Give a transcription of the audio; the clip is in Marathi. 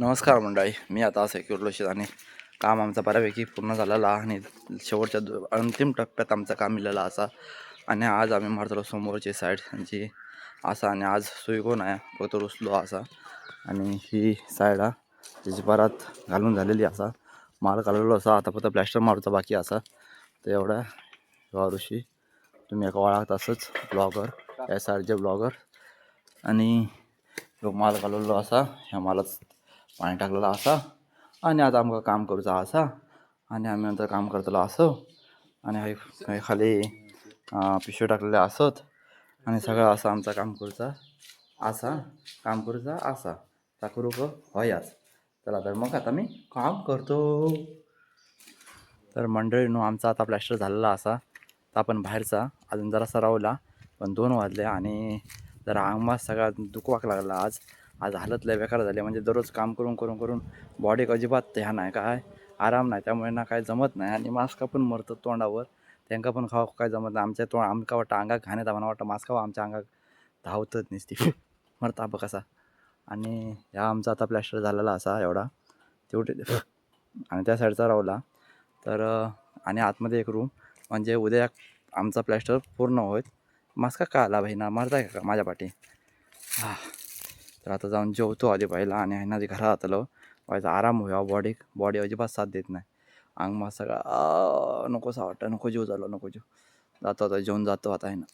नमस्कार मंडळी, मी आता सेक्युर लोशित आणि काम आमचा बऱ्यापैकी पूर्ण झालेला आणि शेवटच्या अंतिम टप्प्यात आमचं काम मिळालं असा. आणि आज आम्ही मारतो समोरची साईड जी असा आणि आज सुई कोण आहे फक्त रुसलो असा. आणि ही साईड त्याची परत घालून झालेली असा, माल घालवलो असा, आता फक्त प्लॅस्टर मारूचा बाकी असा. तर एवढा ऋषी तुम्ही एका वळात असंच ब्लॉगर या साईडचे ब्लॉगर आणि जो माल घालवलो असा ह्या मालाच पाणी टाकलेलं असा. आणि आता आमचं काम करूचा असा आणि आम्ही नंतर काम करतलो असो. आणि हे खाली पिशवी टाकलेले असत आणि सगळं असं आमचं काम करूचा असा, काम करूचा असा ता करू होयाच. चला तर मग आता मी काम करतो. तर मंडळीनो आमचा आता प्लॅस्टर झालेला असा. तर आपण बाहेरचा अजून जरा रावला, पण 2 वाजले आणि जरा अंगमास सगळा दुखवाक लागला. आज हालत लय बेकार झाली. म्हणजे दररोज काम करून करून करून बॉडी अजिबात ह्या नाही, काय आराम नाही, त्यामुळे ना काय जमत नाही. आणि मास्का पण मरतं तोंडावर, त्यांना पण खावा काय जमत नाही. आमच्या तोंड आमका वाटतं अंगात घाण्यात मला वाटतं मास्का आमच्या अंगात धावतच नसती मरता बघ कसा. आणि ह्या आमचा आता प्लॅस्टर झालेला असा एवढा तेवढे आणि त्या साईडचा रावला. तर आणि आतमध्ये एक रूम, म्हणजे उद्या आमचा प्लॅस्टर पूर्ण होईल. मास्का का आला भाई ना, मारताय का माझ्या पाठी. तर आता जाऊन जेवतो आधी पहिला आणि ह्यांना घरात आलो व्हायचा आराम होया. बॉडी अजिबात साथ देत नाही. अंग मा सगळा नकोसा वाटतं, नको जीव झालो, नको जीव जातो आता जेवून जातो आता आहे ना.